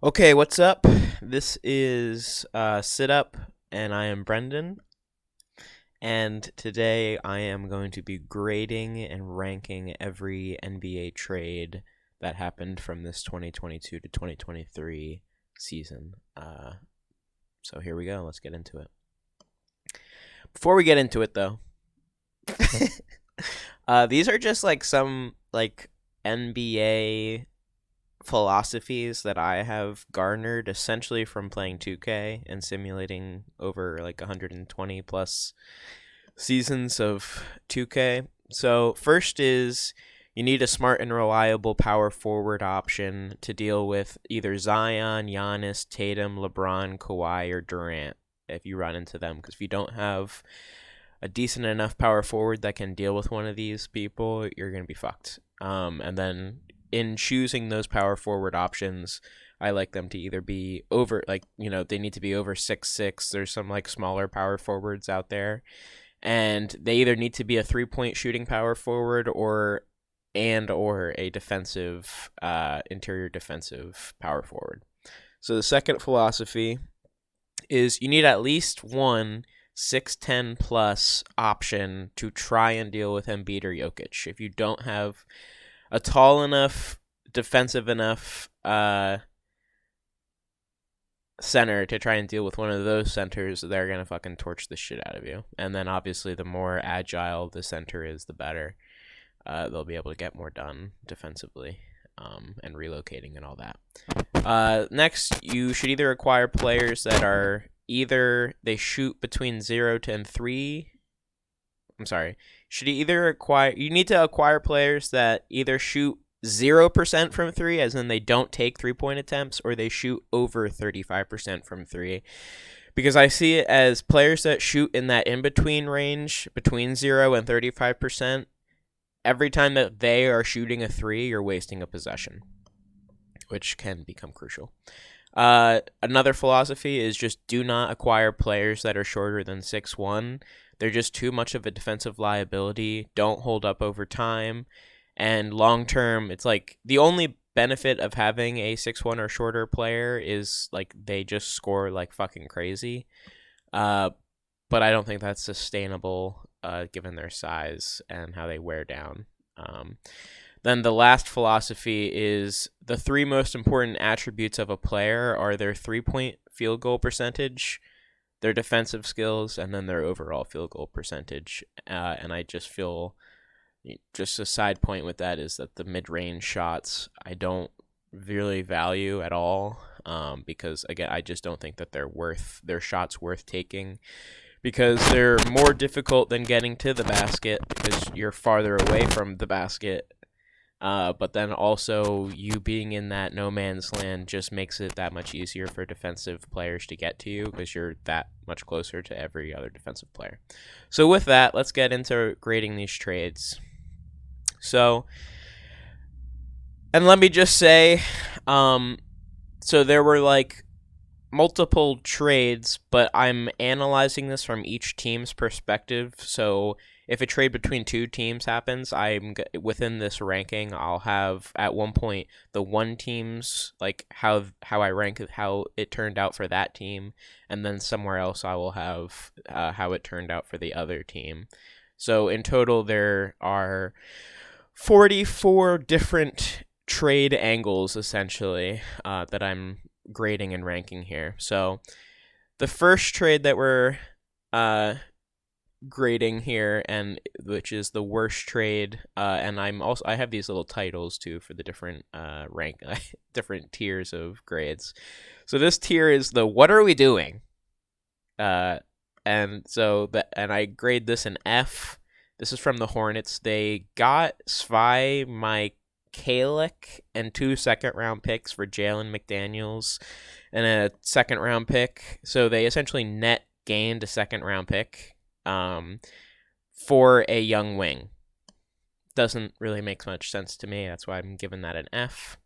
Okay, what's up? This is Sit Up, and I am Brendan. And today I am going to be grading and ranking every NBA trade that happened from this 2022 to 2023 season. So here we go. Let's get into it. Before we get into it, though, these are just like some like NBA philosophies that I have garnered essentially from playing 2K and simulating over like 120 plus seasons of 2K. So, first is you need a smart and reliable power forward option to deal with either Zion, Giannis, Tatum, LeBron, Kawhi, or Durant if you run into them. Because if you don't have a decent enough power forward that can deal with one of these people, you're going to be fucked. And then in choosing those power forward options, I like them to either be over, like, they need to be over 6'6". There's some like smaller power forwards out there. And they either need to be a 3-point shooting power forward or a defensive, interior defensive power forward. So the second philosophy is you need at least one 6'10 plus option to try and deal with Embiid or Jokic. If you don't have a tall enough, defensive enough center to try and deal with one of those centers, they're going to fucking torch the shit out of you. And then obviously the more agile the center is, the better. They'll be able to get more done defensively and relocating and all that. Next, you should either acquire players that are either they shoot between 0 to 3. I'm sorry. You need to acquire players that either shoot 0% from 3, as in they don't take 3-point attempts, or they shoot over 35% from 3. Because I see it as players that shoot in that in-between range, between 0 and 35%, every time that they are shooting a 3, you're wasting a possession, which can become crucial. Another philosophy is just do not acquire players that are shorter than 6'1". They're just too much of a defensive liability, don't hold up over time, and long term, it's like the only benefit of having a 6'1" or shorter player is like they just score like fucking crazy. But I don't think that's sustainable given their size and how they wear down. Then the last philosophy is the 3 most important attributes of a player are their 3-point field goal percentage, their defensive skills, and then their overall field goal percentage. And I just feel, just a side point with that is that the mid-range shots I don't really value at all, because again I just don't think that their shots worth taking, because they're more difficult than getting to the basket because you're farther away from the basket. But then also you being in that no man's land just makes it that much easier for defensive players to get to you because you're that much closer to every other defensive player. So with that, let's get into grading these trades. So, and let me just say, so there were like multiple trades, but I'm analyzing this from each team's perspective. So if a trade between 2 teams happens, I'm within this ranking. I'll have at one point the one team's like how I rank how it turned out for that team, and then somewhere else I will have how it turned out for the other team. So in total, there are 44 different trade angles essentially that I'm grading and ranking here. So the first trade that we're grading here, and which is the worst trade, and I have these little titles too for the different different tiers of grades. So this tier is the what are we doing, and I grade this an F. This is from the Hornets. They got Svi Mykhailiuk and 2 second-round picks for Jalen McDaniels and a second-round pick. So they essentially net gained a second-round pick for a young wing. Doesn't really make much sense to me. That's why I'm giving that an F.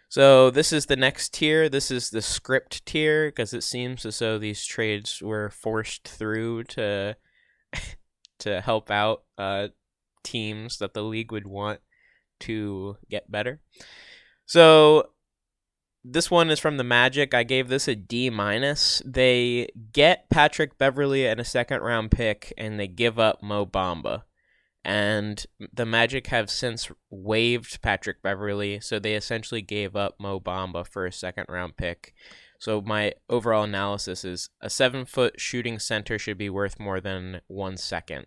So this is the next tier. This is the script tier because it seems as though these trades were forced through to to help out teams that the league would want to get better. So This one is from the Magic. I gave this a D minus. They get Patrick Beverley and a second round pick, and they give up Mo Bamba. And the Magic have since waived Patrick Beverley, so they essentially gave up Mo Bamba for a second round pick. So my overall analysis is a 7-foot shooting center should be worth more than 1 second.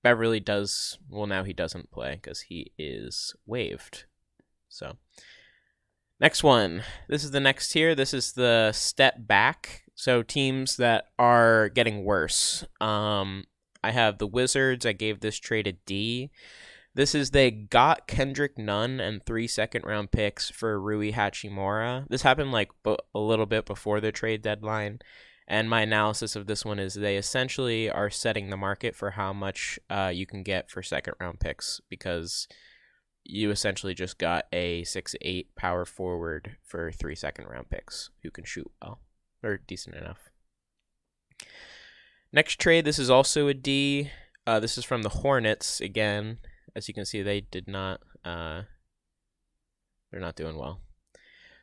Beverley does, well, now he doesn't play because he is waived. So next one. This is the next tier. This is the step back. So teams that are getting worse. I have the Wizards. I gave this trade a D. This is they got Kendrick Nunn and 3 second-round picks for Rui Hachimura. This happened like a little bit before the trade deadline. And my analysis of this one is they essentially are setting the market for how much you can get for second-round picks because you essentially just got a 6'8" power forward for 3 second-round picks who can shoot well or decent enough. Next trade, this is also a D. This is from the Hornets again. As you can see, they did not. They're not doing well.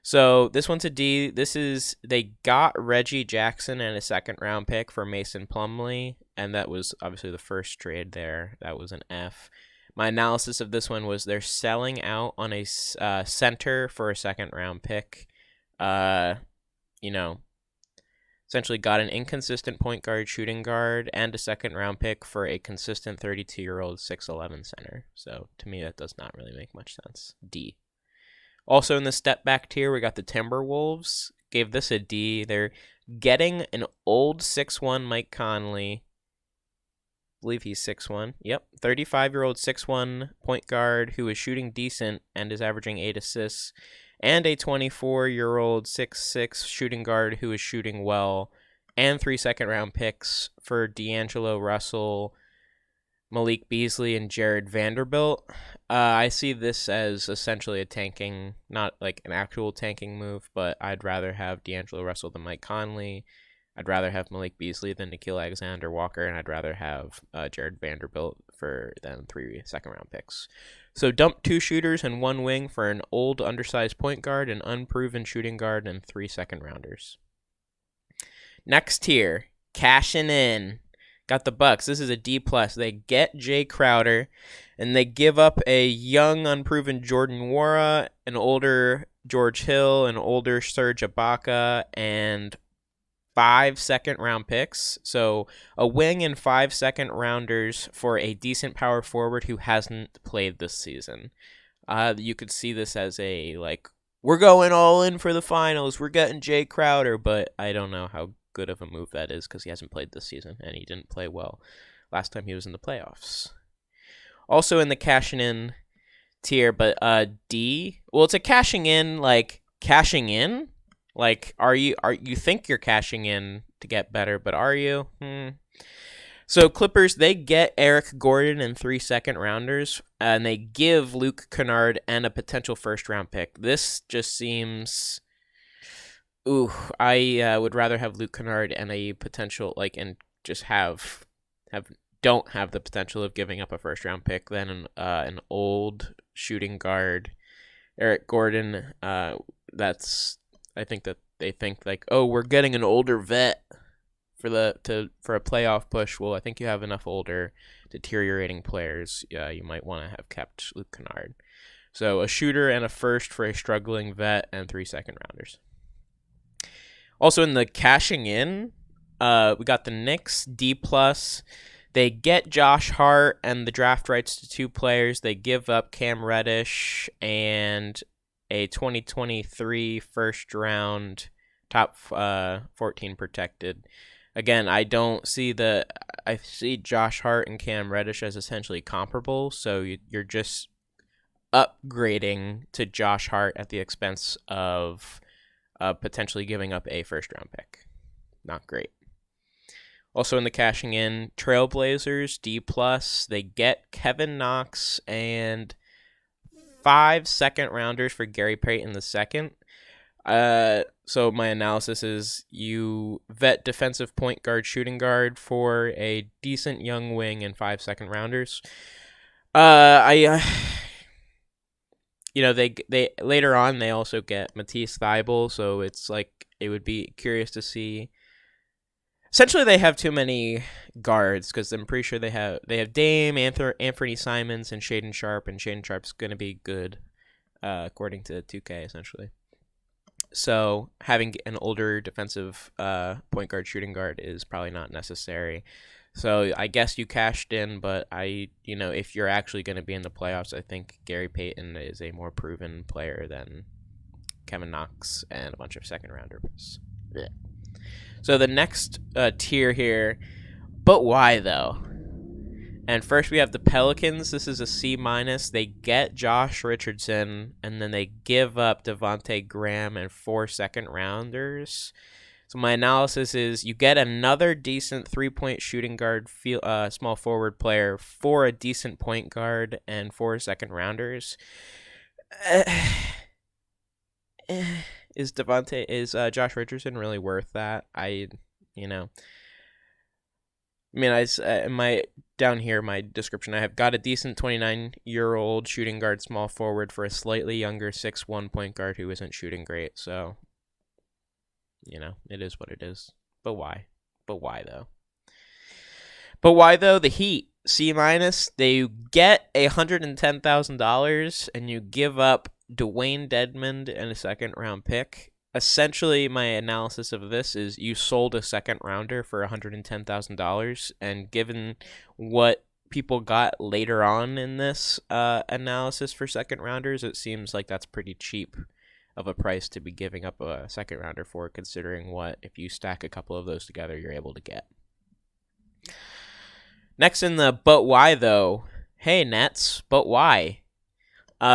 So this one's a D. This is they got Reggie Jackson and a second round pick for Mason Plumlee, and that was obviously the first trade there. That was an F. My analysis of this one was they're selling out on a center for a second round pick. Essentially got an inconsistent point guard, shooting guard, and a second round pick for a consistent 32-year-old 6'11" center. So to me, that does not really make much sense. D. Also in the step back tier, we got the Timberwolves. Gave this a D. They're getting an old 6'1" Mike Conley. I believe he's 6'1". Yep. 35-year-old 6'1" point guard who is shooting decent and is averaging 8 assists. And a 24-year-old 6'6" shooting guard who is shooting well, and 3 second-round picks for D'Angelo Russell, Malik Beasley, and Jared Vanderbilt. I see this as essentially a tanking, not like an actual tanking move, but I'd rather have D'Angelo Russell than Mike Conley. I'd rather have Malik Beasley than Nickeil Alexander-Walker, and I'd rather have Jared Vanderbilt than 3 second-round picks. So dump 2 shooters and 1 wing for an old, undersized point guard, an unproven shooting guard, and 3 second-rounders. Next tier, cashing in. Got the Bucks. This is a D+. They get Jay Crowder, and they give up a young, unproven Jordan Nwora, an older George Hill, an older Serge Ibaka, and 5 second-round picks. So a wing and 5 second-rounders for a decent power forward who hasn't played this season. You could see this as a, like, we're going all in for the finals. We're getting Jay Crowder, but I don't know how good of a move that is because he hasn't played this season, and he didn't play well last time he was in the playoffs. Also in the cashing in tier, but D. Well, it's a cashing in, like, cashing in? Like, are you think you're cashing in to get better, but are you? So Clippers, they get Eric Gordon and 3 second-rounders, and they give Luke Kennard and a potential first-round pick. This just seems, I would rather have Luke Kennard and a potential, like, and just don't have the potential of giving up a first-round pick than an old shooting guard, Eric Gordon. I think that they think like, oh, we're getting an older vet for a playoff push. Well, I think you have enough older, deteriorating players. You might want to have kept Luke Kennard. So a shooter and a first for a struggling vet and 3 second-rounders. Also in the cashing in, we got the Knicks, D+. They get Josh Hart and the draft rights to 2 players. They give up Cam Reddish and a 2023 first round top 14 protected. Again, I see Josh Hart and Cam Reddish as essentially comparable, so you're just upgrading to Josh Hart at the expense of potentially giving up a first round pick. Not great. Also in the cashing in, Trailblazers, D+. They get Kevin Knox and 5 second-rounders for Gary Payton II. So my analysis is you vet defensive point guard, shooting guard for a decent young wing and 5 second-rounders. they later on they also get Matisse Thybulle, so it's like it would be curious to see. Essentially, they have too many guards because I'm pretty sure they have Dame, Anthony Simons, and Shaden Sharp's going to be good, according to 2K essentially. So having an older defensive point guard, shooting guard is probably not necessary. So I guess you cashed in, but if you're actually going to be in the playoffs, I think Gary Payton is a more proven player than Kevin Knox and a bunch of second rounders. Yeah. So the next tier here, but why though? And first we have the Pelicans. This is a C-. They get Josh Richardson, and then they give up Devontae Graham and 4 second rounders. So my analysis is you get another decent 3-point shooting guard, small forward player for a decent point guard and 4 second rounders. Is Josh Richardson really worth that? Down here, my description, I have got a decent 29-year-old shooting guard, small forward for a slightly younger 6'1" point guard who isn't shooting great. So, it is what it is. But why? But why though? The Heat, C-. They get $110,000 and you give up Dwayne Dedmon and a second round pick. Essentially, my analysis of this is you sold a second rounder for $110,000, and given what people got later on in this analysis for second rounders, it seems like that's pretty cheap of a price to be giving up a second rounder for, considering what, if you stack a couple of those together, you're able to get. Next in the but why though, hey Nets, but why?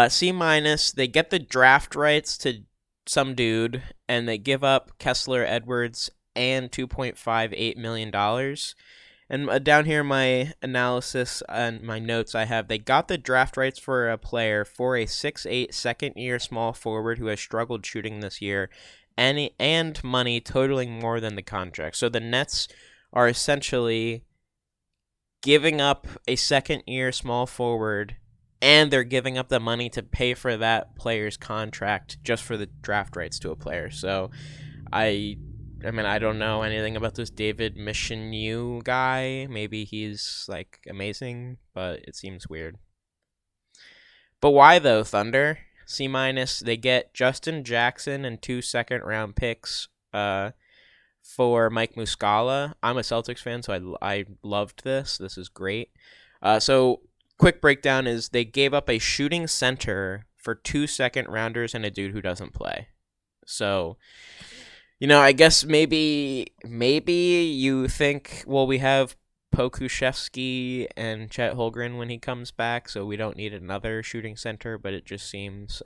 C-. They get the draft rights to some dude, and they give up Kessler Edwards and $2.58 million. And down here, my analysis and my notes, I have they got the draft rights for a player for a 6'8" second-year small forward who has struggled shooting this year, and money totaling more than the contract. So the Nets are essentially giving up a second-year small forward, and they're giving up the money to pay for that player's contract just for the draft rights to a player. So, I don't know anything about this David Michigneau guy. Maybe he's, amazing, but it seems weird. But why, though, Thunder? C-. They get Justin Jackson and 2 second-round picks for Mike Muscala. I'm a Celtics fan, so I loved this. This is great. So quick breakdown is they gave up a shooting center for 2 second rounders and a dude who doesn't play. So, I guess maybe you think, well, we have Pokusevski and Chet Holmgren when he comes back, so we don't need another shooting center, but it just seems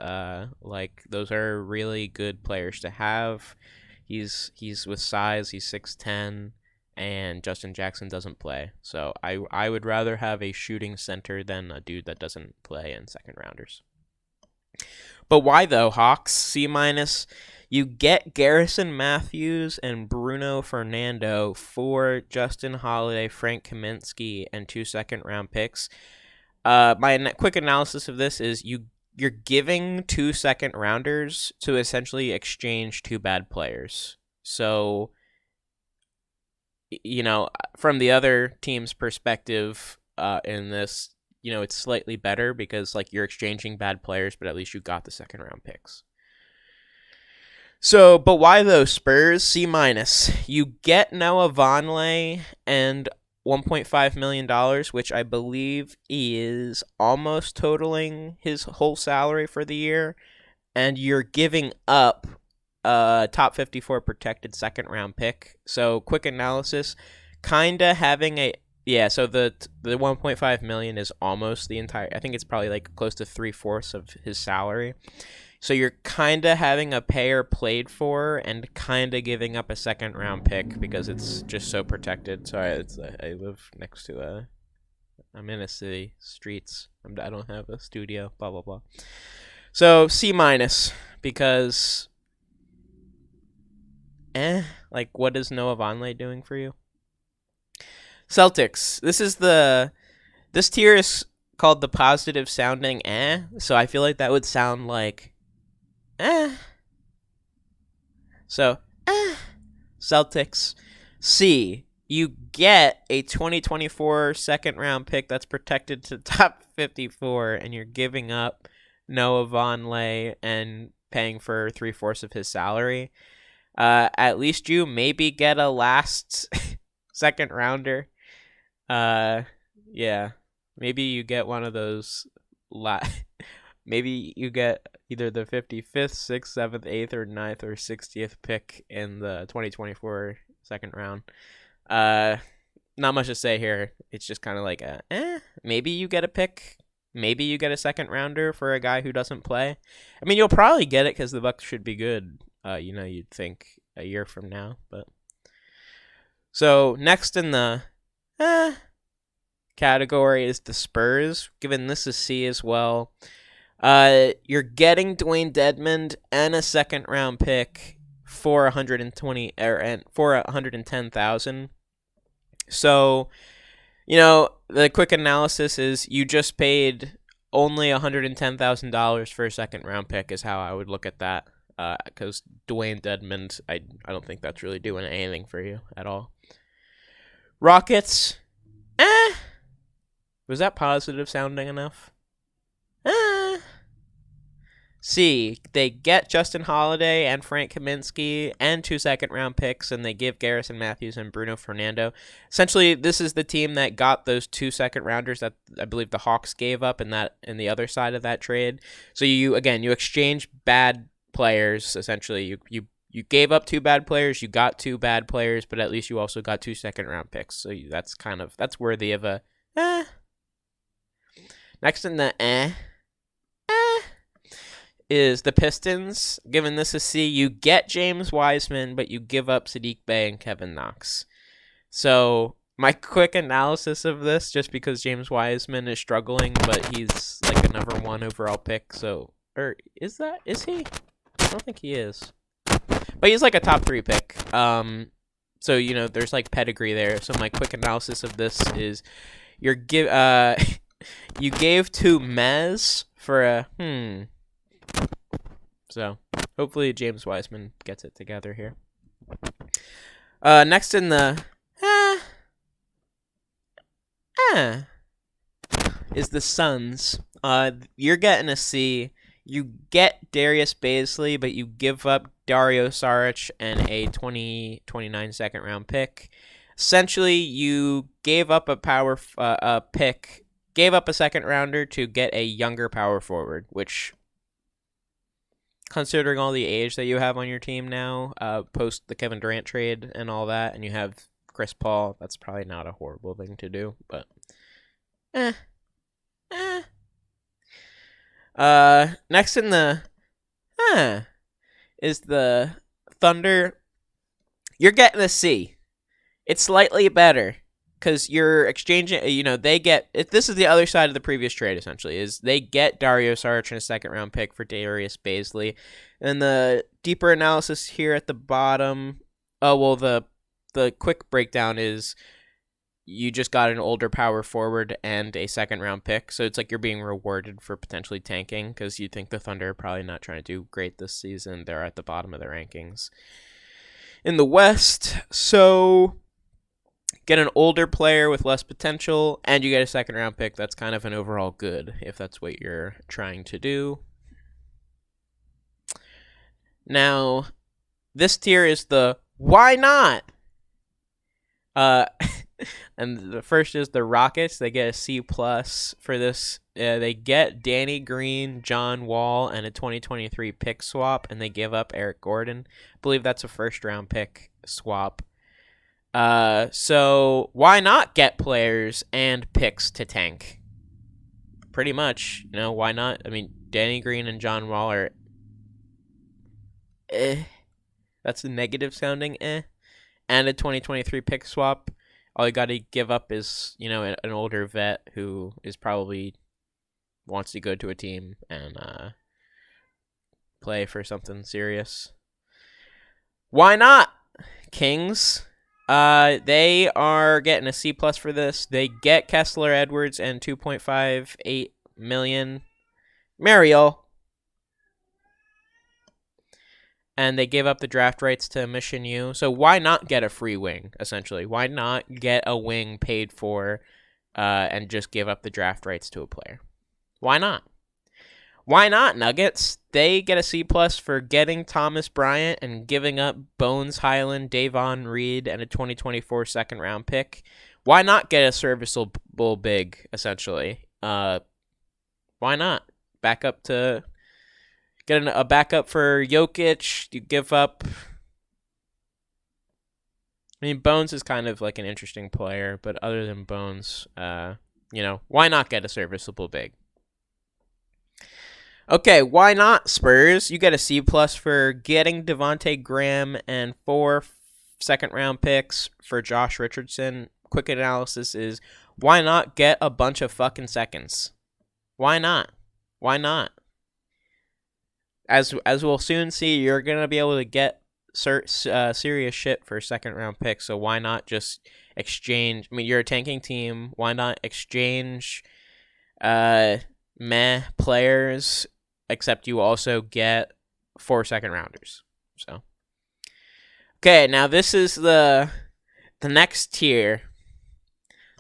like those are really good players to have. He's with size, he's 6'10", and Justin Jackson doesn't play. So I would rather have a shooting center than a dude that doesn't play in second rounders. But why though, Hawks? C-. You get Garrison Matthews and Bruno Fernando for Justin Holiday, Frank Kaminsky, and 2 second-round picks. My quick analysis of this is you're giving 2 second-rounders to essentially exchange 2 bad players. So, from the other team's perspective in this, it's slightly better because, you're exchanging bad players, but at least you got the second-round picks. So, but why though, Spurs? C-. You get Noah Vonleh and $1.5 million, which I believe is almost totaling his whole salary for the year, and you're giving up a top 54 protected second round pick. So, quick analysis, kinda having so the $1.5 million is almost the entire, I think it's probably close to 3/4 of his salary. So you're kind of having a payer played for and kind of giving up a second round pick because it's just so protected. Sorry, I live next to I'm in a city, streets. I don't have a studio, blah, blah, blah. So C- because, what is Noah Vonleh doing for you? Celtics. This tier is called the positive sounding eh. So I feel like that would sound like eh. So Celtics. C, you get a 2024 second round pick that's protected to top 54, and you're giving up Noah Vonleh and paying for 3/4 of his salary. At least you maybe get a last second rounder. Yeah, maybe you get one of those. Maybe you get either the 55th, 6th, 7th, 8th, or 9th, or 60th pick in the 2024 second round. Not much to say here. It's just kind of like maybe you get a pick. Maybe you get a second rounder for a guy who doesn't play. I mean, you'll probably get it because the Bucks should be good. You'd think a year from now. But so next in the category is the Spurs. Given this is C as well. You're getting Dwayne Dedmon and a second round pick for 120 and for 110,000. So, the quick analysis is you just paid only $110,000 for a second round pick is how I would look at that. Because Dwayne Dedmon, I don't think that's really doing anything for you at all. Rockets, was that positive sounding enough? C, they get Justin Holiday and Frank Kaminsky and 2 second-round picks, and they give Garrison Matthews and Bruno Fernando. Essentially, this is the team that got those 2 second-rounders that I believe the Hawks gave up in the other side of that trade. So you exchange bad players. Essentially, you gave up 2 bad players, you got 2 bad players, but at least you also got 2 second-round picks. So that's worthy of a Next in the is the Pistons. Given this a C, you get James Wiseman, but you give up Saddiq Bey and Kevin Knox. So my quick analysis of this, just because James Wiseman is struggling, but he's like a number 1 overall pick. So, or is he? I don't think he is. But he's like a top 3 pick. So there's like pedigree there. So my quick analysis of this is, you gave to Mez for a So, hopefully James Wiseman gets it together here. Next in the is the Suns. You're getting a C. You get Darius Bazley, but you give up Dario Saric and a 2029 second round pick. Essentially, you gave up a pick, gave up a second rounder to get a younger power forward, which, considering all the age that you have on your team now, post the Kevin Durant trade and all that, and you have Chris Paul, that's probably not a horrible thing to do, but next in the is the Thunder. You're getting a C. It's slightly better because you're exchanging, this is the other side of the previous trade, essentially, is they get Dario Saric and a second round pick for Darius Bazley. And the deeper analysis here at the bottom, the quick breakdown is you just got an older power forward and a second round pick. So it's like you're being rewarded for potentially tanking because you think the Thunder are probably not trying to do great this season. They're at the bottom of the rankings in the West. So get an older player with less potential, and you get a second round pick. That's kind of an overall good if that's what you're trying to do. Now, this tier is the why not? And the first is the Rockets. They get a C+ for this. They get Danny Green, John Wall, and a 2023 pick swap, and they give up Eric Gordon. I believe that's a first-round pick swap. So why not get players and picks to tank? Pretty much, why not? I mean, Danny Green and John Wall are That's a negative sounding and a 2023 pick swap. All you got to give up is, an older vet who is probably wants to go to a team and play for something serious. Why not, Kings? They are getting a C plus for this. They get Kessler Edwards and 2.58 million. Mariel. And they give up the draft rights to Mission U. So why not get a free wing, essentially? Why not get a wing paid for and just give up the draft rights to a player? Why not? Why not, Nuggets? They get a C plus for getting Thomas Bryant and giving up Bones Highland, Davon Reed, and a 2024 second round pick. Why not get a serviceable big, essentially? Why not? Get a backup for Jokic. You give up. I mean, Bones is kind of like an interesting player, but other than Bones, why not get a serviceable big? Okay, why not, Spurs? You get a C plus for getting Devontae Graham and 4 second-round picks for Josh Richardson. Quick analysis is, why not get a bunch of fucking seconds? Why not? Why not? As we'll soon see, you're going to be able to get serious shit for second-round picks, so why not just exchange? I mean, you're a tanking team. Why not exchange players, except you also get 4 second-rounders? So, okay, now this is the next tier,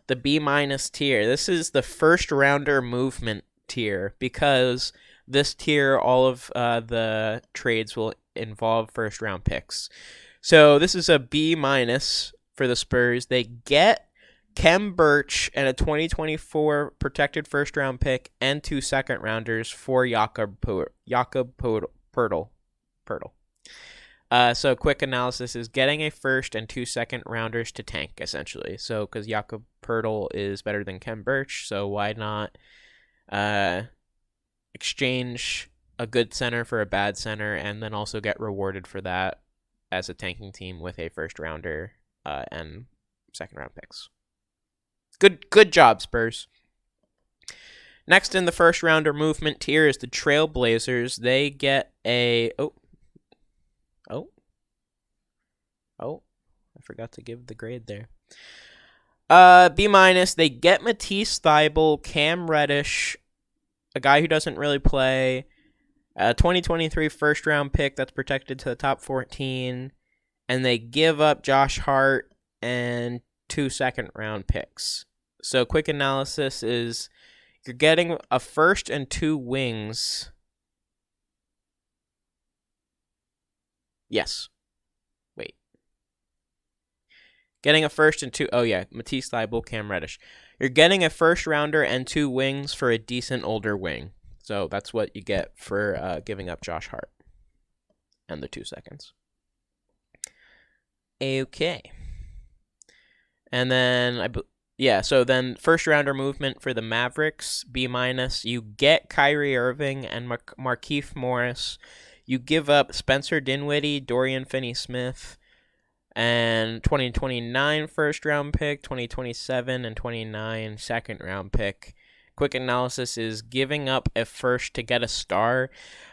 the B- tier. This is the first-rounder movement tier, because this tier, all of the trades will involve first-round picks. So this is a B- for the Spurs. They get Khem Birch and a 2024 protected first-round pick and 2 second-rounders for Jakob Poeltl. So quick analysis is getting a first and 2 second-rounders to tank, essentially. So because Jakob Poeltl is better than Khem Birch, so why not exchange a good center for a bad center, and then also get rewarded for that as a tanking team with a first rounder and second round picks. Good job, Spurs. Next in the first rounder movement tier is the Trailblazers. They get a I forgot to give the grade there. B-. They get Matisse Thybulle, Cam Reddish, a guy who doesn't really play, a 2023 first-round pick that's protected to the top 14, and they give up Josh Hart and 2 second-round picks. So quick analysis is you're getting a first and 2 wings. Yes. Wait. Getting a first and 2... Oh, yeah. Matisse Thybulle, Cam Reddish. You're getting a first rounder and 2 wings for a decent older wing. So that's what you get for giving up Josh Hart and the 2 seconds. Okay. And then, so then first rounder movement for the Mavericks, B-. You get Kyrie Irving and Markieff Morris. You give up Spencer Dinwiddie, Dorian Finney-Smith, and 2029 first round pick, 2027 and 29 second round pick. Quick analysis is giving up a first to get a star.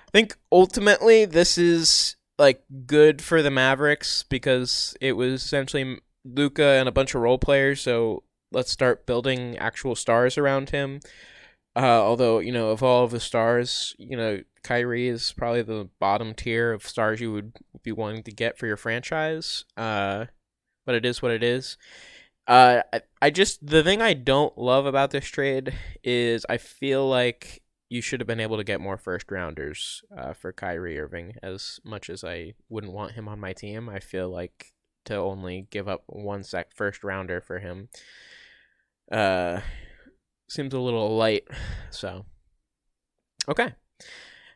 I think ultimately this is like good for the Mavericks because it was essentially Luka and a bunch of role players, so let's start building actual stars around him. Although, of all of the stars, Kyrie is probably the bottom tier of stars you would be wanting to get for your franchise. But it is what it is. The thing I don't love about this trade is I feel like you should have been able to get more first rounders for Kyrie Irving. As much as I wouldn't want him on my team, I feel like to only give up 1 first rounder for him seems a little light. So, okay.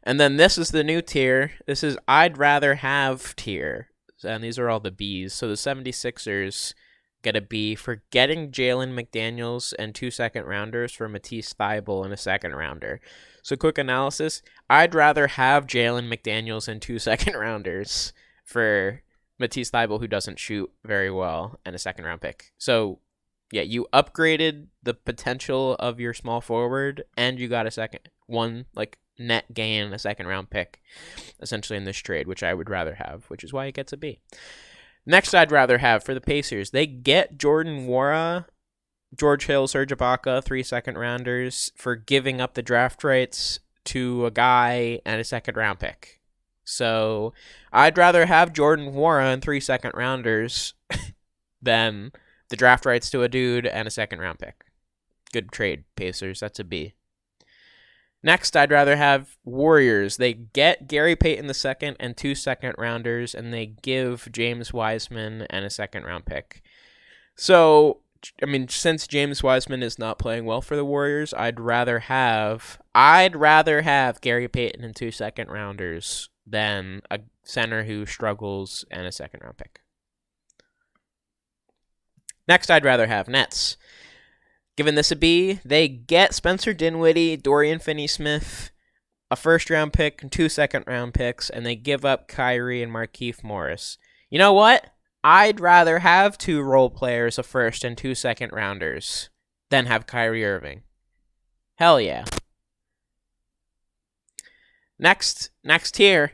And then this is the new tier. This is I'd rather have tier. And these are all the Bs. So the 76ers get a B for getting Jalen McDaniels and 2 second rounders for Matisse Thybulle and a second rounder. So quick analysis. I'd rather have Jalen McDaniels and 2 second rounders for Matisse Thybulle, who doesn't shoot very well, and a second round pick. So yeah, you upgraded the potential of your small forward, and you got net gain, a second round pick, essentially in this trade, which I would rather have, which is why it gets a B. Next, I'd rather have for the Pacers, they get Jordan Nwora, George Hill, Serge Ibaka, 3 second-rounders for giving up the draft rights to a guy and a second-round pick. So I'd rather have Jordan Nwora and 3 second-rounders than the draft rights to a dude and a second-round pick. Good trade, Pacers. That's a B. Next, I'd rather have Warriors. They get Gary Payton II and 2 second-rounders, and they give James Wiseman and a second-round pick. So, I mean, since James Wiseman is not playing well for the Warriors, I'd rather have Gary Payton and 2 second-rounders than a center who struggles and a second-round pick. Next, I'd rather have Nets. Given this a B, they get Spencer Dinwiddie, Dorian Finney-Smith, a first-round pick, and 2 second-round picks, and they give up Kyrie and Markieff Morris. You know what? I'd rather have 2 role players, a first and 2 second-rounders, than have Kyrie Irving. Hell yeah. Next tier.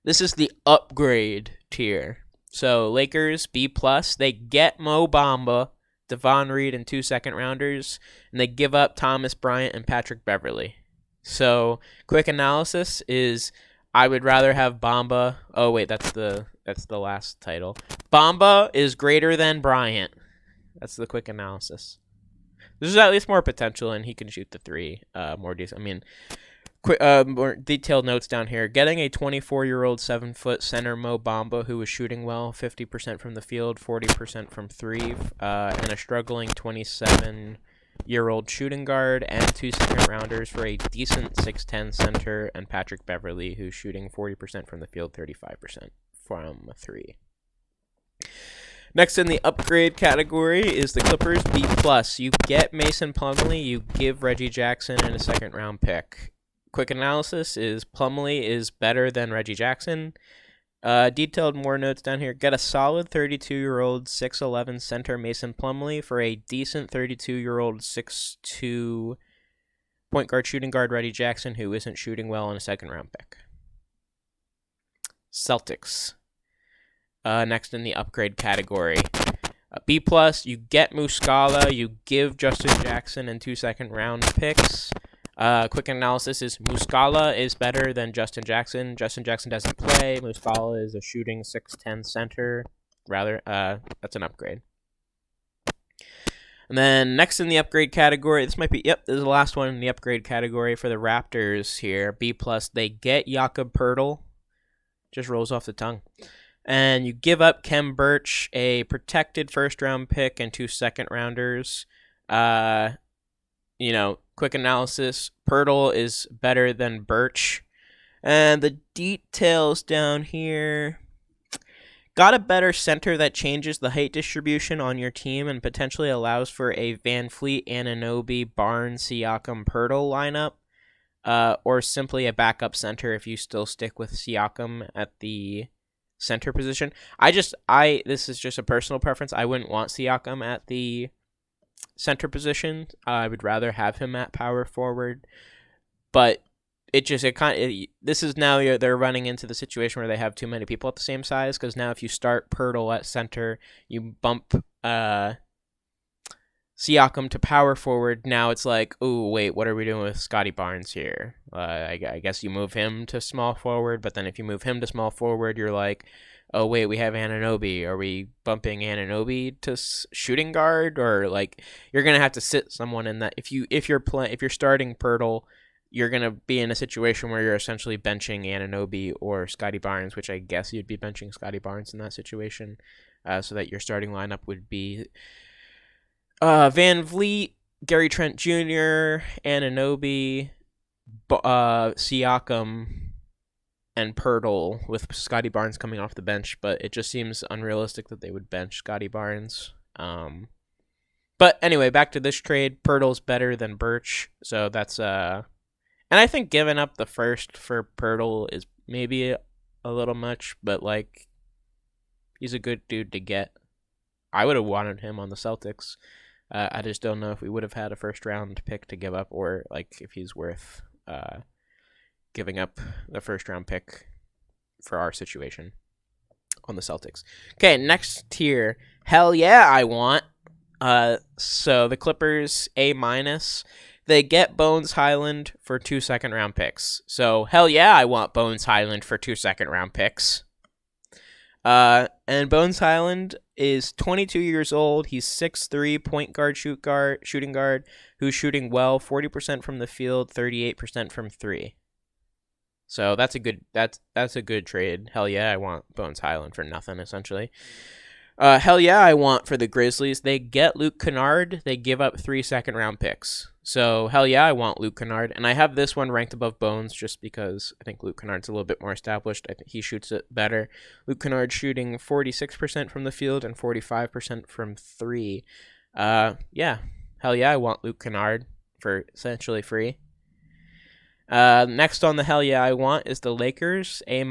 This is the upgrade tier. So Lakers, B+, they get Mo Bamba, Devon Reed, and 2 second-rounders, and they give up Thomas Bryant and Patrick Beverley. So, quick analysis is I would rather have Bamba. Oh wait, that's the last title. Bamba is greater than Bryant. That's the quick analysis. There's at least more potential, and he can shoot the 3 more decent. I mean, more detailed notes down here. Getting a 24-year-old 7-foot center Mo Bamba who was shooting well, 50% from the field, 40% from 3, and a struggling 27-year-old shooting guard, and 2 second-rounders for a decent 6'10 center, and Patrick Beverley who's shooting 40% from the field, 35% from 3. Next in the upgrade category is the Clippers, B+. You get Mason Plumlee, you give Reggie Jackson, and a second-round pick. Quick analysis is Plumlee is better than Reggie Jackson. Detailed more notes down here. Get a solid 32-year-old 6'11 center Mason Plumlee for a decent 32-year-old 6'2 point guard shooting guard Reggie Jackson who isn't shooting well in a second-round pick. Celtics. Next in the upgrade category. B+, you get Muscala, you give Justin Jackson and 2 second-round picks. Quick analysis is Muscala is better than Justin Jackson. Justin Jackson doesn't play. Muscala is a shooting 6'10 center. That's an upgrade. And then next in the upgrade category, this is the last one in the upgrade category for the Raptors here. B+, they get Jakob Poeltl. Just rolls off the tongue. And you give up Khem Birch, a protected first-round pick, and 2 second-rounders. Quick analysis, Poeltl is better than Birch. And the details down here. Got a better center that changes the height distribution on your team and potentially allows for a Van Fleet, Anunoby, Barnes, Siakam, Poeltl lineup. Or simply a backup center if you still stick with Siakam at the center position. This is just a personal preference. I wouldn't want Siakam at the center position. I would rather have him at power forward, but this is now they're running into the situation where they have too many people at the same size, because now if you start Poeltl at center, you bump Siakam to power forward. Now it's like, oh wait, what are we doing with Scotty Barnes here? I guess you move him to small forward, but then if you move him to small forward, you're like, oh wait, we have Anunoby. Are we bumping Anunoby to shooting guard, or like you're gonna have to sit someone in that? If you're starting Poeltl, you're gonna be in a situation where you're essentially benching Anunoby or Scotty Barnes, which I guess you'd be benching Scotty Barnes in that situation, so that your starting lineup would be Van Vliet, Gary Trent Jr., Anunoby, Siakam, and Poeltl, with Scotty Barnes coming off the bench, but it just seems unrealistic that they would bench Scotty Barnes. But anyway, back to this trade. Poeltl's better than Birch, so that's and I think giving up the first for Poeltl is maybe a little much, but like he's a good dude to get. I would have wanted him on the Celtics. I just don't know if we would have had a first round pick to give up, or like if he's worth giving up the first round pick for our situation. on the Celtics. Okay, next tier. Hell yeah, I want. So the Clippers A-. They get Bones Highland for 2 second-round picks. So hell yeah, I want Bones Highland for 2 second-round picks. And Bones Highland is 22 years old. He's 6'3", point guard, shooting guard, who's shooting well, 40% from the field, 38% from three. So that's a good trade. Hell yeah, I want Bones Highland for nothing, essentially. Hell yeah, I want for the Grizzlies. They get Luke Kennard. They give up 3 second-round picks. So hell yeah, I want Luke Kennard. And I have this one ranked above Bones just because I think Luke Kennard's a little bit more established. I think he shoots it better. Luke Kennard shooting 46% from the field and 45% from three. Yeah, hell yeah, I want Luke Kennard for essentially free. Next on the hell yeah I want is the Lakers. A-.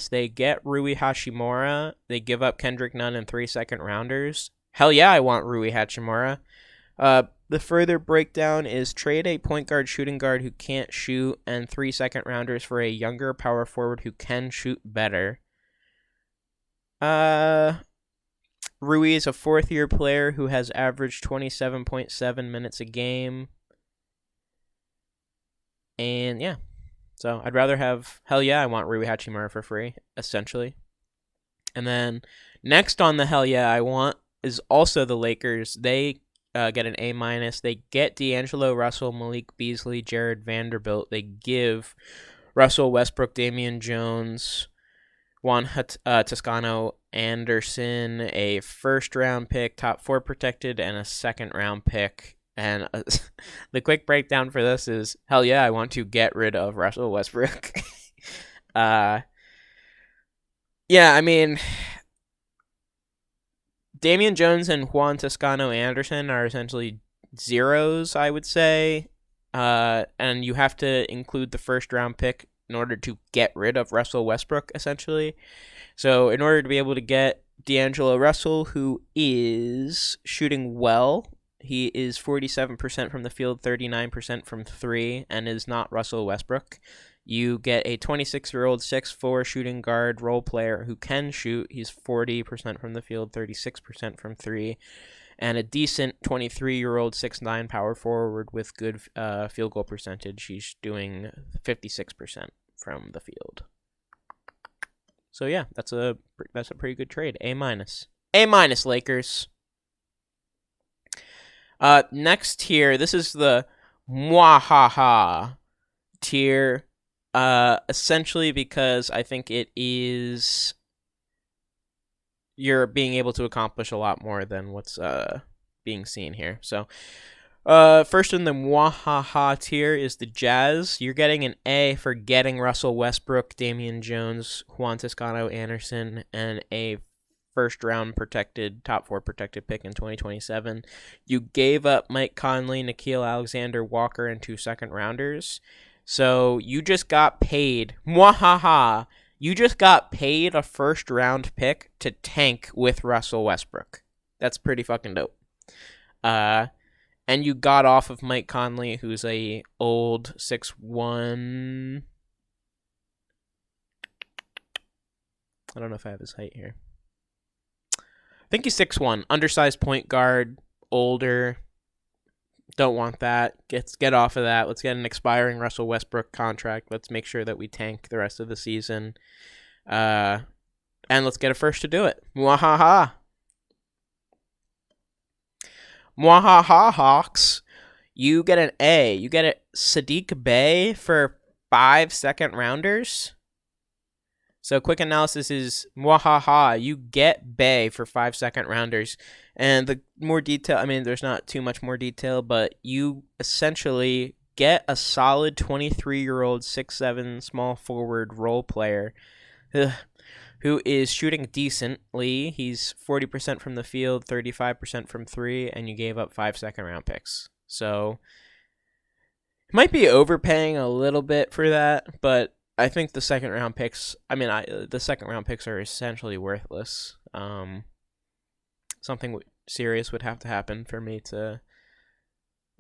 They get Rui Hachimura. They give up Kendrick Nunn and 3 second-rounders. Hell yeah, I want Rui Hachimura. The further breakdown is trade a point guard, shooting guard who can't shoot, and 3 second-rounders for a younger power forward who can shoot better. Rui is a fourth-year player who has averaged 27.7 minutes a game. And yeah, so I'd rather have, hell yeah, I want Rui Hachimura for free, essentially. And then next on the hell yeah I want is also the Lakers. They get an A-. They get D'Angelo Russell, Malik Beasley, Jared Vanderbilt. They give Russell Westbrook, Damian Jones, Juan Toscano Anderson, a first-round pick, top 4 protected, and a second-round pick. And the quick breakdown for this is, hell yeah, I want to get rid of Russell Westbrook. Yeah, I mean, Damian Jones and Juan Toscano Anderson are essentially zeros, I would say. And you have to include the first-round pick in order to get rid of Russell Westbrook, essentially. So in order to be able to get D'Angelo Russell, who is shooting well, he is 47% from the field, 39% from three, and is not Russell Westbrook. You get a 26-year-old 6'4" shooting guard role player who can shoot. He's 40% from the field, 36% from three, and a decent 23-year-old 6'9" power forward with good field goal percentage. He's doing 56% from the field. So yeah, that's a pretty good trade. A-. A- Lakers. Next tier, this is the mwahaha tier. Essentially because I think it is, you're being able to accomplish a lot more than what's being seen here. So first in the mwahaha tier is the Jazz. You're getting an A for getting Russell Westbrook, Damian Jones, Juan Toscano Anderson, and a first-round protected, top 4 protected pick in 2027. You gave up Mike Conley, Nickeil Alexander-Walker, and 2 second-rounders. So you just got paid. Mwahaha. You just got paid a first-round pick to tank with Russell Westbrook. That's pretty fucking dope. And you got off of Mike Conley, who's a old 6'1". I don't know if I have his height here. I think he's 6'1", undersized point guard, older. Don't want that. Get off of that. Let's get an expiring Russell Westbrook contract. Let's make sure that we tank the rest of the season. And let's get a first to do it. Mwahaha. Mwahaha Hawks. You get an A. You get a Sadiq Bey for 5 second-rounders. So quick analysis is mwahaha. You get Bey for 5 second-rounders. And the more detail, I mean, there's not too much more detail, but you essentially get a solid 23-year-old 6'7" small forward role player who is shooting decently. He's 40% from the field, 35% from three, and you gave up 5 second-round picks. So it might be overpaying a little bit for that, but I think the second-round picks, the second-round picks are essentially worthless. Something serious would have to happen for me to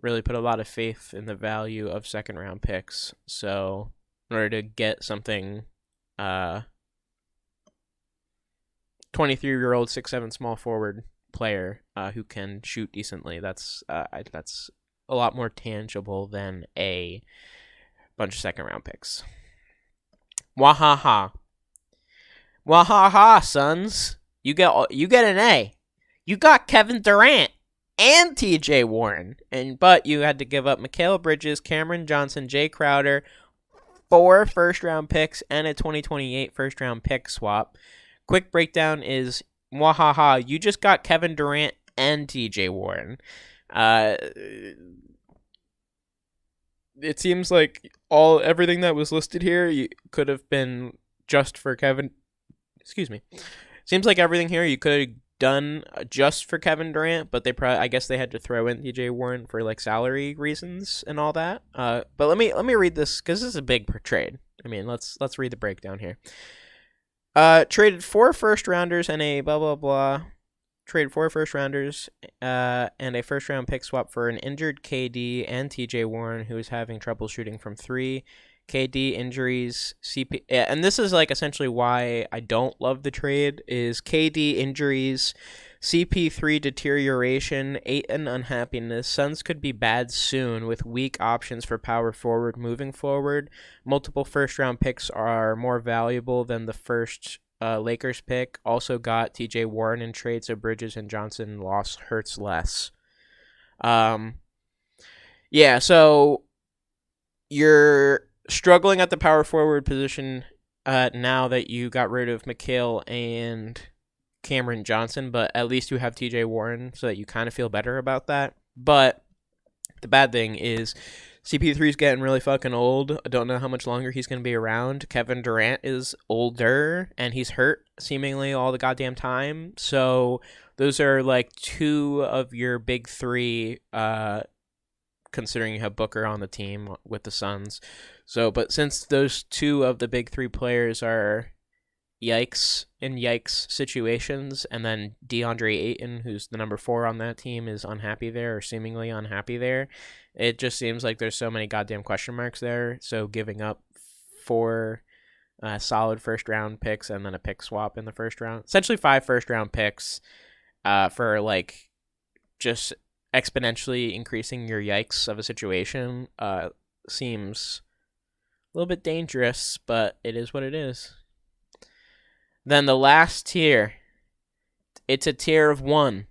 really put a lot of faith in the value of second-round picks. So in order to get something 23-year-old 6'7" small forward player who can shoot decently. That's a lot more tangible than a bunch of second-round picks. Wahaha. Wahaha, sons. You get an A. You got Kevin Durant and TJ Warren. But you had to give up Mikal Bridges, Cameron Johnson, Jay Crowder, 4 first-round picks, and a 2028 first-round pick swap. Quick breakdown is, wahaha, you just got Kevin Durant and TJ Warren. It seems like everything that was listed here could have been just for Kevin. Excuse me. Seems like everything here you could have done just for Kevin Durant, but I guess they had to throw in TJ Warren for like salary reasons and all that. But let me read this because this is a big trade. I mean, let's read the breakdown here. Traded 4 first rounders and a blah blah blah. Traded 4 first rounders and a first round pick swap for an injured KD and TJ Warren, who is having trouble shooting from 3. KD injuries, and this is like essentially why I don't love the trade, is KD injuries, CP3 deterioration, Ayton unhappiness. Suns could be bad soon with weak options for power forward moving forward. Multiple first round picks are more valuable than the first Lakers pick. Also got TJ Warren in trade, so Bridges and Johnson loss hurts less. Yeah, so you're struggling at the power forward position now that you got rid of Mikal and Cameron Johnson, but at least you have TJ Warren, so that you kind of feel better about that. But the bad thing is CP3 is getting really fucking old. I don't know how much longer he's going to be around. Kevin Durant is older, and he's hurt seemingly all the goddamn time. So those are like 2 of your big 3, considering you have Booker on the team with the Suns. So, but since those 2 of the big 3 players are yikes situations, and then DeAndre Ayton, who's the number 4 on that team, is unhappy there, or seemingly unhappy there, it just seems like there's so many goddamn question marks there. So giving up 4 solid first round picks and then a pick swap in the first round, essentially 5 first round picks for like just exponentially increasing your yikes of a situation seems a little bit dangerous, but it is what it is. Then the last tier, it's a tier of 1.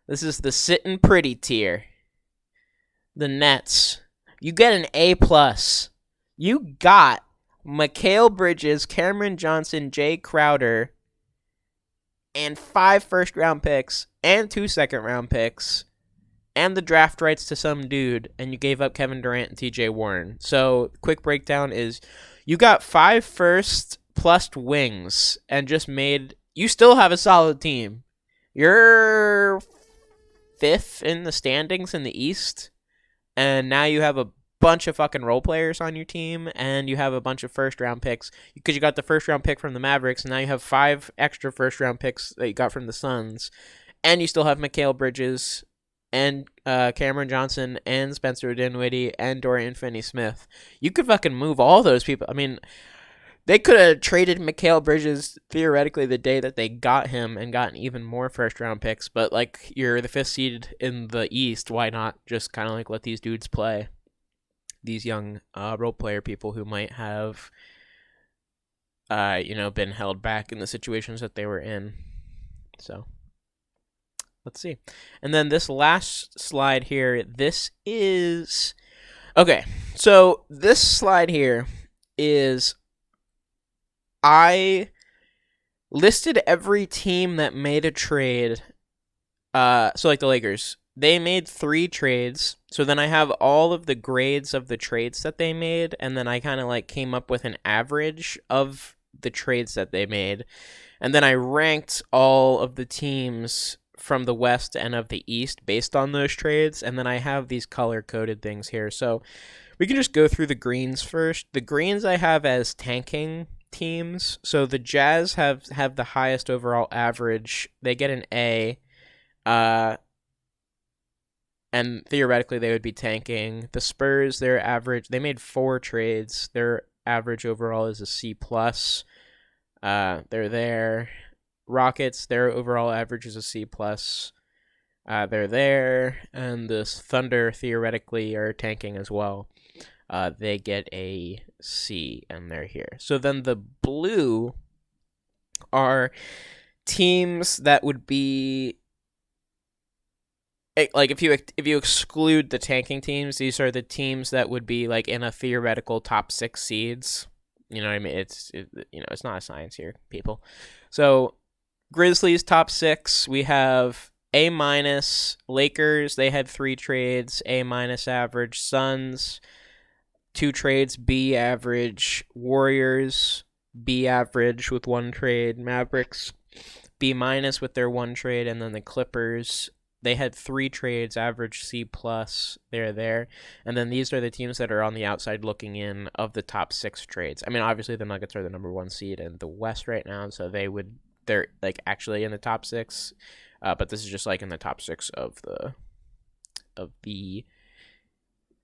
This is the sitting pretty tier. The Nets. You get an A+. You got Mikal Bridges, Cameron Johnson, Jay Crowder, and 5 first-round picks, and 2 second-round picks, and the draft rights to some dude, and you gave up Kevin Durant and TJ Warren. So, quick breakdown is, you got 5 first plus wings, and just you still have a solid team. You're 5th in the standings in the East, and now you have a bunch of fucking role players on your team, and you have a bunch of first-round picks, because you got the first-round pick from the Mavericks, and now you have 5 extra first-round picks that you got from the Suns, and you still have Mikal Bridges, and Cameron Johnson, and Spencer Dinwiddie, and Dorian Finney-Smith. You could fucking move all those people. I mean, they could have traded Mikal Bridges theoretically the day that they got him and gotten even more first-round picks, but like, you're the 5th seed in the East, why not just kind of like let these dudes play? These young role player people who might have, been held back in the situations that they were in. So, let's see. And then this last slide here, okay, so this slide here is, I listed every team that made a trade. So like the Lakers, they made 3 trades. So then I have all of the grades of the trades that they made, and then I kind of like came up with an average of the trades that they made. And then I ranked all of the teams from the West and of the East based on those trades, and then I have these color-coded things here. So we can just go through the greens first. The greens I have as tanking teams. So the Jazz have the highest overall average. They get an A. And theoretically they would be tanking. The Spurs, their average, they made 4 trades. Their average overall is a C+. They're there. Rockets, their overall average is a C plus. They're there, and the Thunder theoretically are tanking as well. They get a C, and they're here. So then the blue are teams that would be like if you exclude the tanking teams, these are the teams that would be like in a theoretical top 6 seeds. You know what I mean? It's not a science here, people. So Grizzlies top 6, we have A minus. Lakers, they had 3 trades, A minus average. Suns, 2 trades, B average. Warriors, B average with 1 trade. Mavericks, B minus with their 1 trade, and then the Clippers, they had 3 trades, average C plus. They're there, and then these are the teams that are on the outside looking in of the top 6 trades. I mean, obviously the Nuggets are the number 1 seed in the West right now, so they're like actually in the top 6, but this is just like in the top 6 of the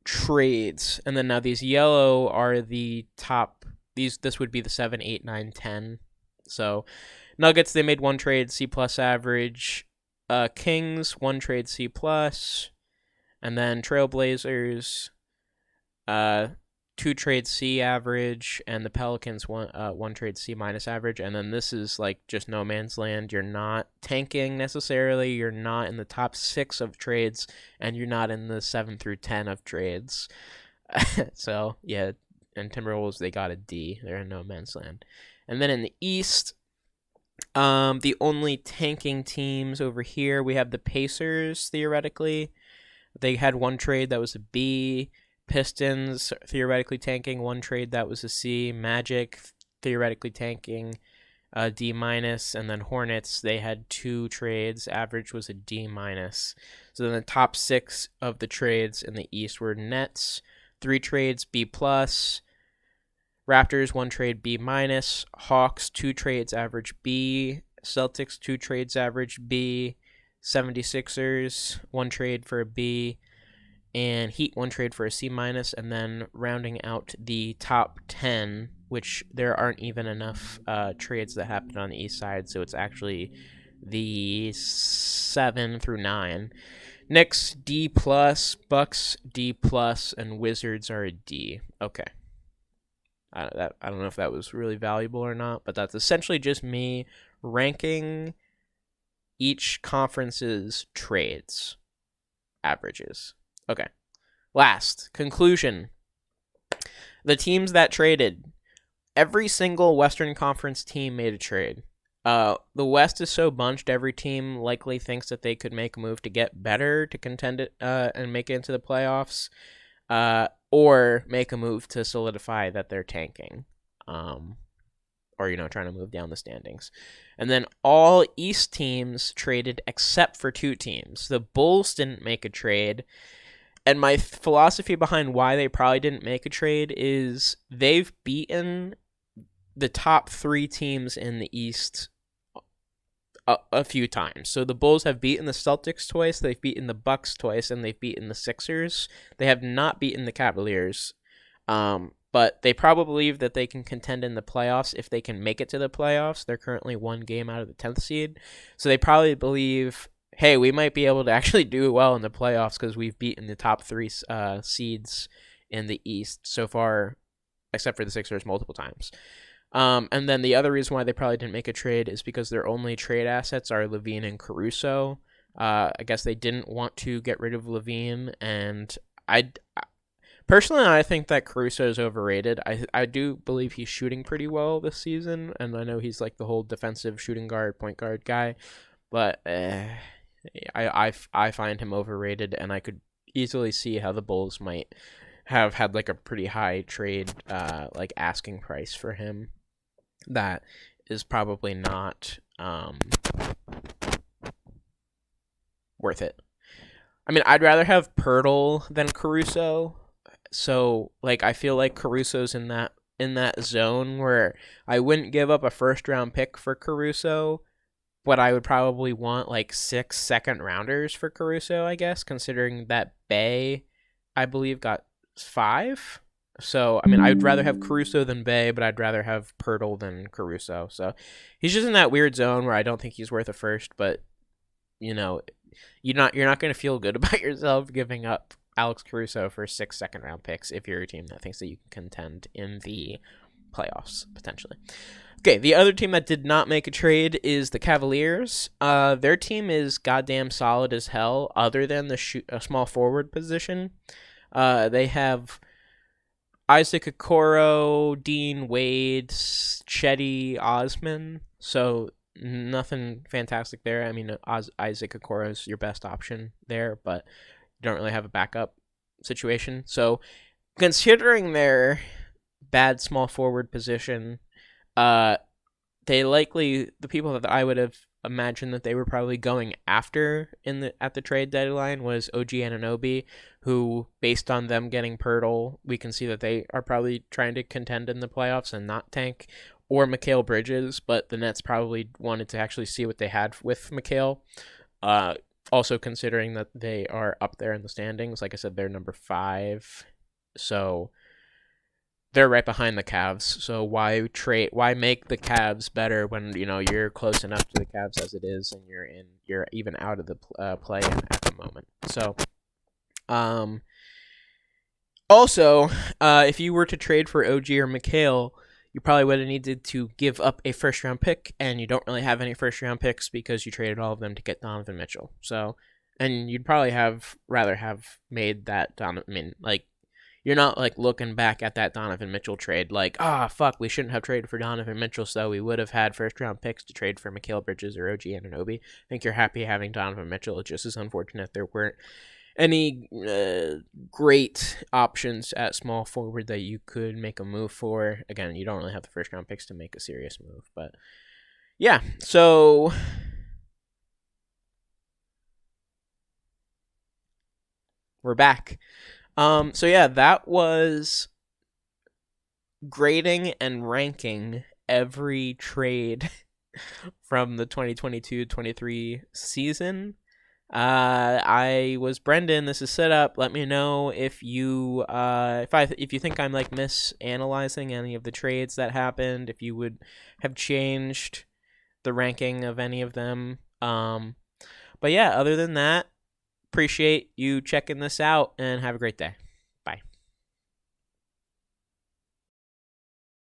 trades. And then now these yellow are the top. This would be the 7, 8, 9, 10. So Nuggets, they made 1 trade, C plus average. Kings, 1 trade, C plus. And then Trailblazers, 2 trade, C average. And the Pelicans, 1 trade, C minus average. And then this is like just no man's land. You're not tanking necessarily. You're not in the top 6 of trades. And you're not in the 7 through 10 of trades. So, yeah. And Timberwolves, they got a D. They're in no man's land. And then in the East, the only tanking teams over here, we have the Pacers, theoretically. They had 1 trade that was a B. Pistons, theoretically tanking, 1 trade that was a C. Magic, theoretically tanking, D minus. And then Hornets, they had 2 trades. Average was a D minus. So then the top 6 of the trades in the East were Nets, 3 trades, B plus. Raptors, 1 trade, B minus. Hawks, 2 trades, average B. Celtics, 2 trades, average B. 76ers, 1 trade for a B. And Heat, 1 trade for a C minus. And then rounding out the top 10, which there aren't even enough trades that happened on the East side, so it's actually the 7 through 9. Knicks, D plus. Bucks, D plus. And Wizards are a D. Okay. I don't know if that was really valuable or not, but that's essentially just me ranking each conference's trades averages. Okay. Last, conclusion. The teams that traded. Every single Western Conference team made a trade. The West is so bunched, every team likely thinks that they could make a move to get better, to contend it, and make it into the playoffs. Or make a move to solidify that they're tanking, or trying to move down the standings. And then all East teams traded except for 2 teams. The Bulls didn't make a trade, and my philosophy behind why they probably didn't make a trade is they've beaten the top 3 teams in the East a few times. So the Bulls have beaten the Celtics twice, they've beaten the Bucks twice, and they've beaten the Sixers. They have not beaten the Cavaliers, but they probably believe that they can contend in the playoffs if they can make it to the playoffs. They're currently 1 game out of the 10th seed, so they probably believe, hey, we might be able to actually do well in the playoffs because we've beaten the top 3 seeds in the East so far, except for the Sixers multiple times. And then the other reason why they probably didn't make a trade is because their only trade assets are LaVine and Caruso. I guess they didn't want to get rid of LaVine, and personally, I think that Caruso is overrated. I do believe he's shooting pretty well this season, and I know he's like the whole defensive shooting guard, point guard guy, but I find him overrated, and I could easily see how the Bulls might have had like a pretty high trade like asking price for him that is probably not worth it. I mean, I'd rather have Pirtle than Caruso. So, like, I feel like Caruso's in that zone where I wouldn't give up a first round pick for Caruso, but I would probably want like 6 second rounders for Caruso, I guess, considering that Bay, I believe, got 5. So, I mean, I'd rather have Caruso than Bay, but I'd rather have Pirtle than Caruso. So, he's just in that weird zone where I don't think he's worth a first, but you know, you're not going to feel good about yourself giving up Alex Caruso for 6 second-round picks if you're a team that thinks that you can contend in the playoffs potentially. Okay, the other team that did not make a trade is the Cavaliers. Their team is goddamn solid as hell, other than the small forward position. They have Isaac Okoro, Dean Wade, Chetty Osman. So nothing fantastic there. I mean, Isaac Okoro is your best option there, but you don't really have a backup situation. So considering their bad small forward position, the people that I would have imagined that they were probably going after at the trade deadline was OG Anunoby, who, based on them getting Pirtle, we can see that they are probably trying to contend in the playoffs and not tank, or Mikal Bridges, but the Nets probably wanted to actually see what they had with Mikal. Also considering that they are up there in the standings, like I said, they're number 5, so they're right behind the Cavs. So why make the Cavs better when you're close enough to the Cavs as it is, and you're even out of the play at the moment. So, also, if you were to trade for OG or Mikal, you probably would have needed to give up a first round pick, and you don't really have any first round picks because you traded all of them to get Donovan Mitchell. So, and you'd probably rather have made that you're not looking back at that Donovan Mitchell trade like, fuck, we shouldn't have traded for Donovan Mitchell, so we would have had first round picks to trade for Mikal Bridges or OG Anunoby. I think you're happy having Donovan Mitchell. It's just as unfortunate there weren't any great options at small forward that you could make a move for. Again, you don't really have the first round picks to make a serious move, but yeah, so we're back. So yeah, that was grading and ranking every trade from the 2022-23 season. I was Brendan. This is Setup. Let me know if you if you think I'm misanalyzing any of the trades that happened, if you would have changed the ranking of any of them. But yeah, other than that, appreciate you checking this out and have a great day.